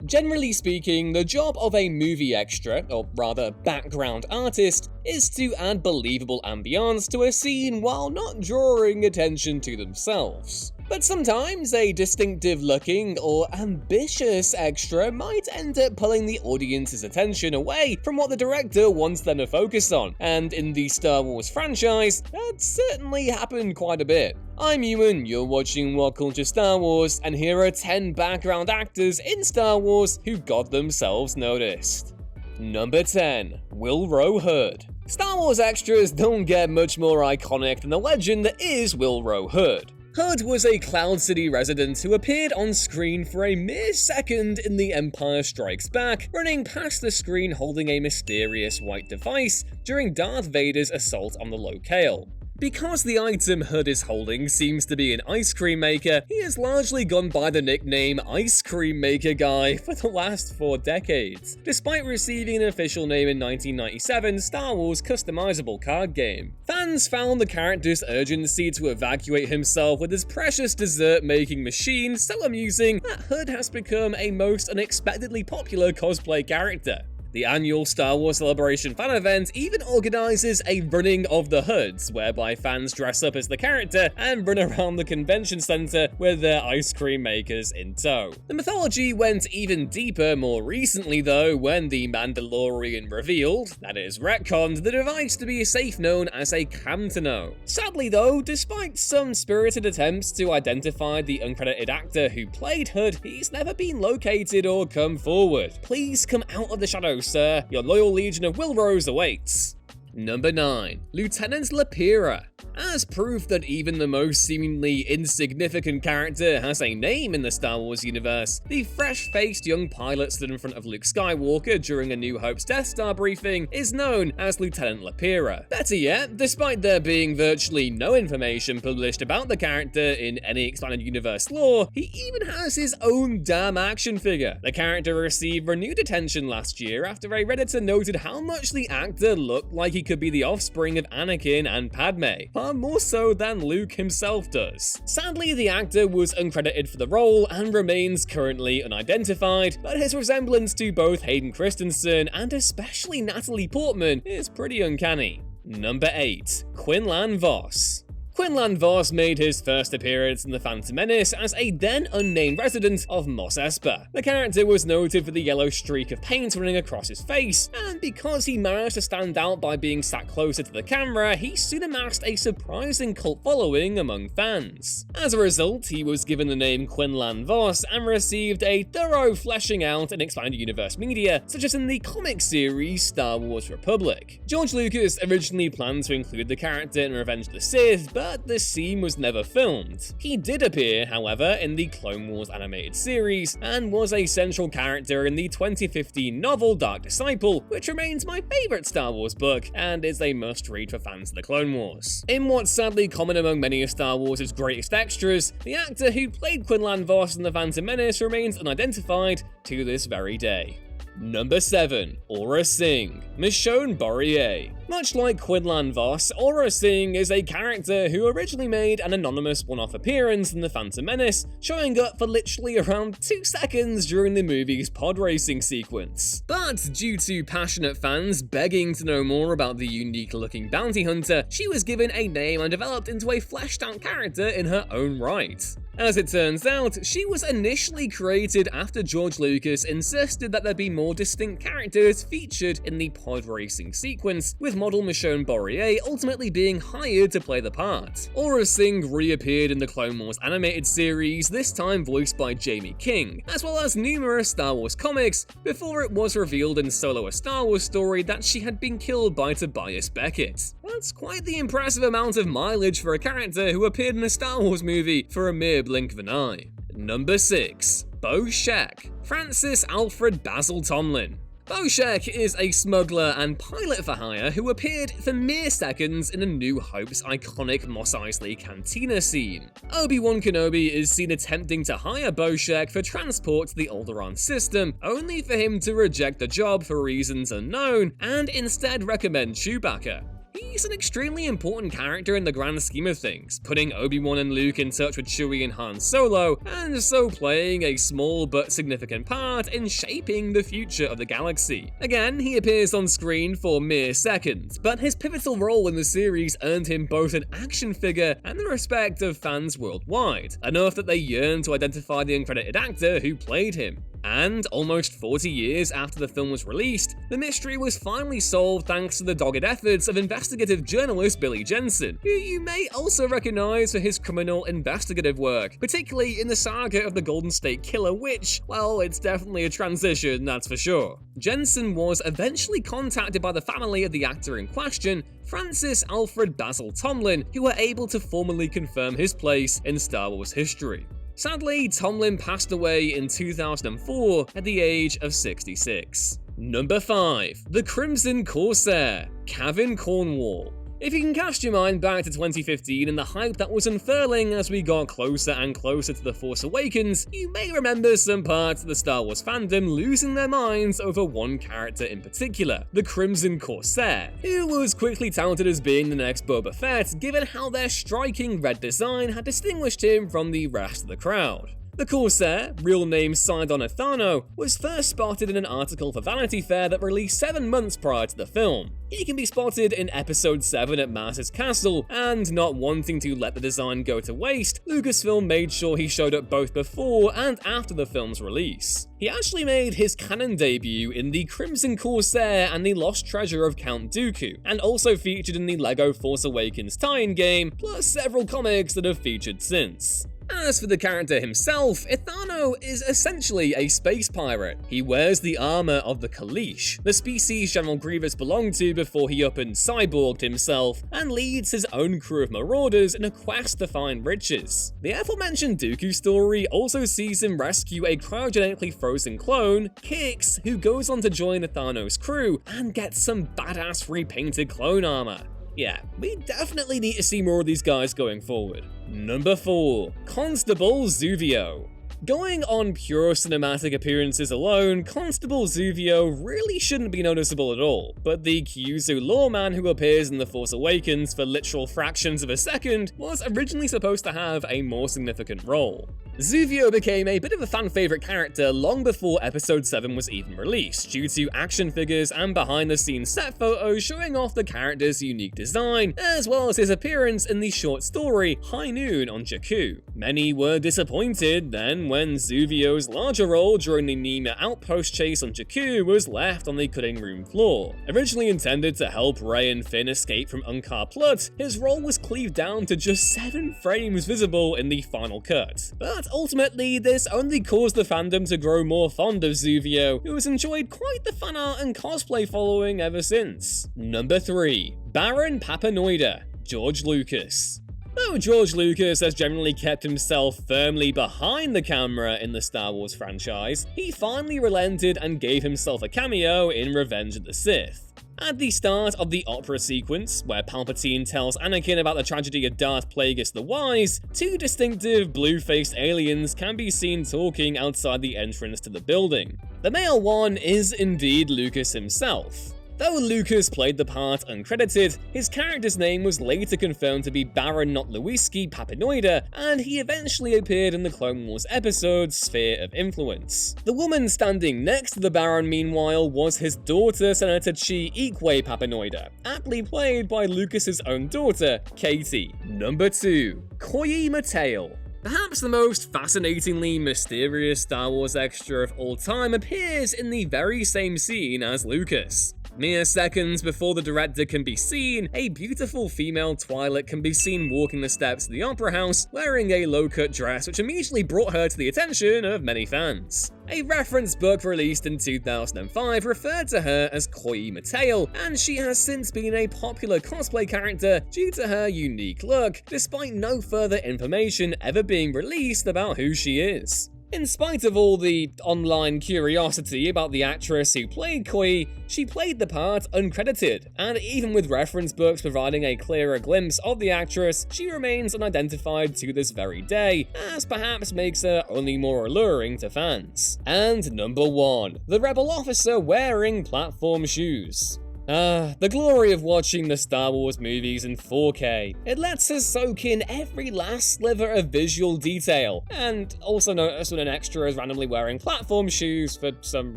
Generally speaking, the job of a movie extra, or rather background artist, is to add believable ambiance to a scene while not drawing attention to themselves. But sometimes a distinctive-looking or ambitious extra might end up pulling the audience's attention away from what the director wants them to focus on, and in the Star Wars franchise, that's certainly happened quite a bit. I'm Ewan, you're watching What Culture Star Wars, and here are 10 background actors in Star Wars who got themselves noticed. Number 10. Willrow Hood. Star Wars extras don't get much more iconic than the legend that is Willrow Hood. Hood was a Cloud City resident who appeared on screen for a mere second in The Empire Strikes Back, running past the screen holding a mysterious white device during Darth Vader's assault on the locale. Because the item Hood is holding seems to be an ice cream maker, he has largely gone by the nickname Ice Cream Maker Guy for the last 4 decades, despite receiving an official name in 1997's Star Wars customizable card game. Fans found the character's urgency to evacuate himself with his precious dessert-making machine so amusing that Hood has become a most unexpectedly popular cosplay character. The annual Star Wars Celebration fan event even organizes a Running of the Hoods, whereby fans dress up as the character and run around the convention center with their ice cream makers in tow. The mythology went even deeper more recently though, when The Mandalorian revealed, that is retconned, the device to be safe known as a Camtono. Sadly though, despite some spirited attempts to identify the uncredited actor who played Hood, he's never been located or come forward. Please come out of the shadows, sir. Your loyal legion of Willrows awaits. Number 9. Lieutenant Lapira. As proof that even the most seemingly insignificant character has a name in the Star Wars universe, the fresh-faced young pilot stood in front of Luke Skywalker during A New Hope's Death Star briefing is known as Lieutenant Lapira. Better yet, despite there being virtually no information published about the character in any expanded universe lore, he even has his own damn action figure. The character received renewed attention last year after a Redditor noted how much the actor looked like he could be the offspring of Anakin and Padme, far more so than Luke himself does. Sadly, the actor was uncredited for the role and remains currently unidentified, but his resemblance to both Hayden Christensen and especially Natalie Portman is pretty uncanny. Number 8. Quinlan Vos. Quinlan Vos made his first appearance in The Phantom Menace as a then unnamed resident of Mos Espa. The character was noted for the yellow streak of paint running across his face, and because he managed to stand out by being sat closer to the camera, he soon amassed a surprising cult following among fans. As a result, he was given the name Quinlan Vos and received a thorough fleshing out in expanded universe media, such as in the comic series Star Wars Republic. George Lucas originally planned to include the character in Revenge of the Sith, but this scene was never filmed. He did appear, however, in the Clone Wars animated series, and was a central character in the 2015 novel Dark Disciple, which remains my favorite Star Wars book, and is a must-read for fans of the Clone Wars. In what's sadly common among many of Star Wars' greatest extras, the actor who played Quinlan Vos in The Phantom Menace remains unidentified to this very day. Number 7. Aurra Sing. Michonne Bourrier. Much like Quinlan Vos, Aurra Sing is a character who originally made an anonymous one-off appearance in The Phantom Menace, showing up for literally around 2 seconds during the movie's pod racing sequence. But due to passionate fans begging to know more about the unique-looking bounty hunter, she was given a name and developed into a fleshed-out character in her own right. As it turns out, she was initially created after George Lucas insisted that there be more distinct characters featured in the pod racing sequence, with model Michonne Bourrier ultimately being hired to play the part. Aurra Sing reappeared in the Clone Wars animated series, this time voiced by Jamie King, as well as numerous Star Wars comics, before it was revealed in Solo: A Star Wars Story that she had been killed by Tobias Beckett. That's quite the impressive amount of mileage for a character who appeared in a Star Wars movie for a mere blink of an eye. Number 6. Bo Shek. Francis Alfred Basil Tomlin. Bo Shek is a smuggler and pilot for hire who appeared for mere seconds in A New Hope's iconic Mos Eisley Cantina scene. Obi-Wan Kenobi is seen attempting to hire Bo Shek for transport to the Alderaan system, only for him to reject the job for reasons unknown and instead recommend Chewbacca. he's an extremely important character in the grand scheme of things, putting Obi-Wan and Luke in touch with Chewie and Han Solo, and so playing a small but significant part in shaping the future of the galaxy. Again, he appears on screen for mere seconds, but his pivotal role in the series earned him both an action figure and the respect of fans worldwide, enough that they yearn to identify the uncredited actor who played him. And almost 40 years after the film was released, the mystery was finally solved thanks to the dogged efforts of investigative journalist Billy Jensen, who you may also recognize for his criminal investigative work, particularly in the saga of the Golden State Killer, which, well, it's definitely a transition, that's for sure. Jensen was eventually contacted by the family of the actor in question, Francis Alfred Basil Tomlin, who were able to formally confirm his place in Star Wars history. Sadly, Tomlin passed away in 2004 at the age of 66. Number 5. The Crimson Corsair, Kevin Cornwall. If you can cast your mind back to 2015 and the hype that was unfurling as we got closer and closer to The Force Awakens, you may remember some parts of the Star Wars fandom losing their minds over one character in particular, the Crimson Corsair, who was quickly touted as being the next Boba Fett given how their striking red design had distinguished him from the rest of the crowd. The Corsair, real name Sidon Athano, was first spotted in an article for Vanity Fair that released 7 months prior to the film. He can be spotted in Episode 7 at Mar's castle, and not wanting to let the design go to waste, Lucasfilm made sure he showed up both before and after the film's release. He actually made his canon debut in the Crimson Corsair and the Lost Treasure of Count Dooku, and also featured in the LEGO Force Awakens tie-in game, plus several comics that have featured since. As for the character himself, Ithano is essentially a space pirate. He wears the armor of the Kaleesh, the species General Grievous belonged to before he up and cyborged himself, and leads his own crew of marauders in a quest to find riches. The aforementioned Dooku story also sees him rescue a cryogenically frozen clone, Kix, who goes on to join Ithano's crew and gets some badass repainted clone armor. Yeah, we definitely need to see more of these guys going forward. Number 4. Constable Zuvio. Going on pure cinematic appearances alone, Constable Zuvio really shouldn't be noticeable at all, but the Kyuzu lawman who appears in The Force Awakens for literal fractions of a second was originally supposed to have a more significant role. Zuvio became a bit of a fan-favorite character long before Episode 7 was even released, due to action figures and behind-the-scenes set photos showing off the character's unique design, as well as his appearance in the short story High Noon on Jakku. Many were disappointed then when Zuvio's larger role during the Nema outpost chase on Jakku was left on the cutting room floor. Originally intended to help Rey and Finn escape from Unkar Plutt, his role was cleaved down to just 7 frames visible in the final cut. But ultimately, this only caused the fandom to grow more fond of Zuvio, who has enjoyed quite the fan art and cosplay following ever since. Number 3. Baron Papanoida, George Lucas. Though George Lucas has generally kept himself firmly behind the camera in the Star Wars franchise, he finally relented and gave himself a cameo in Revenge of the Sith. At the start of the opera sequence, where Palpatine tells Anakin about the tragedy of Darth Plagueis the Wise, 2 distinctive blue-faced aliens can be seen talking outside the entrance to the building. The male one is indeed Lucas himself. Though Lucas played the part uncredited, his character's name was later confirmed to be Baron Notluiski Papanoida, and he eventually appeared in the Clone Wars episode Sphere of Influence. The woman standing next to the Baron, meanwhile, was his daughter, Senator Chi Ikwe Papanoida, aptly played by Lucas's own daughter, Katie. Number 2. Koyi Mateo. Perhaps the most fascinatingly mysterious Star Wars extra of all time appears in the very same scene as Lucas. Mere seconds before the director can be seen, a beautiful female Twi'lek can be seen walking the steps of the Opera House wearing a low-cut dress, which immediately brought her to the attention of many fans. A reference book released in 2005 referred to her as Koyi Mateo, and she has since been a popular cosplay character due to her unique look, despite no further information ever being released about who she is. In spite of all the online curiosity about the actress who played Koyi, she played the part uncredited, and even with reference books providing a clearer glimpse of the actress, she remains unidentified to this very day, as perhaps makes her only more alluring to fans. And number 1, the rebel officer wearing platform shoes. The glory of watching the Star Wars movies in 4K. It lets us soak in every last sliver of visual detail, and also notice when an extra is randomly wearing platform shoes for some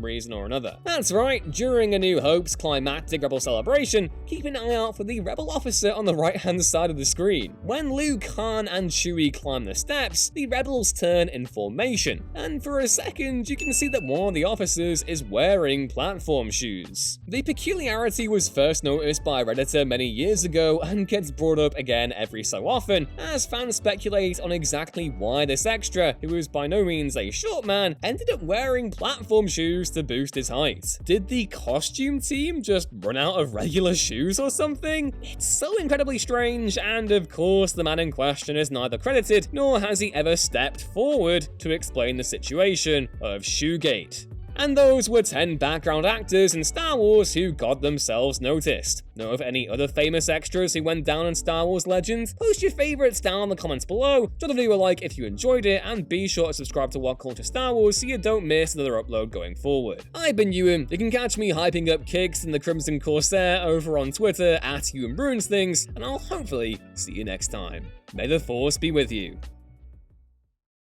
reason or another. That's right, during A New Hope's climactic Rebel celebration, keep an eye out for the Rebel officer on the right-hand side of the screen. When Luke, Han, and Chewie climb the steps, the Rebels turn in formation, and for a second you can see that one of the officers is wearing platform shoes. The peculiarity was first noticed by a Redditor many years ago and gets brought up again every so often, as fans speculate on exactly why this extra, who is by no means a short man, ended up wearing platform shoes to boost his height. Did the costume team just run out of regular shoes or something? It's so incredibly strange, and of course the man in question is neither credited nor has he ever stepped forward to explain the situation of Shoegate. And those were 10 background actors in Star Wars who got themselves noticed. Know of any other famous extras who went down in Star Wars legend? Post your favorites down in the comments below, drop the video a like if you enjoyed it, and be sure to subscribe to What Culture Star Wars so you don't miss another upload going forward. I've been Ewan. You can catch me hyping up Kix and the Crimson Corsair over on Twitter @EwanRuinsThings, and I'll hopefully see you next time. May the Force be with you.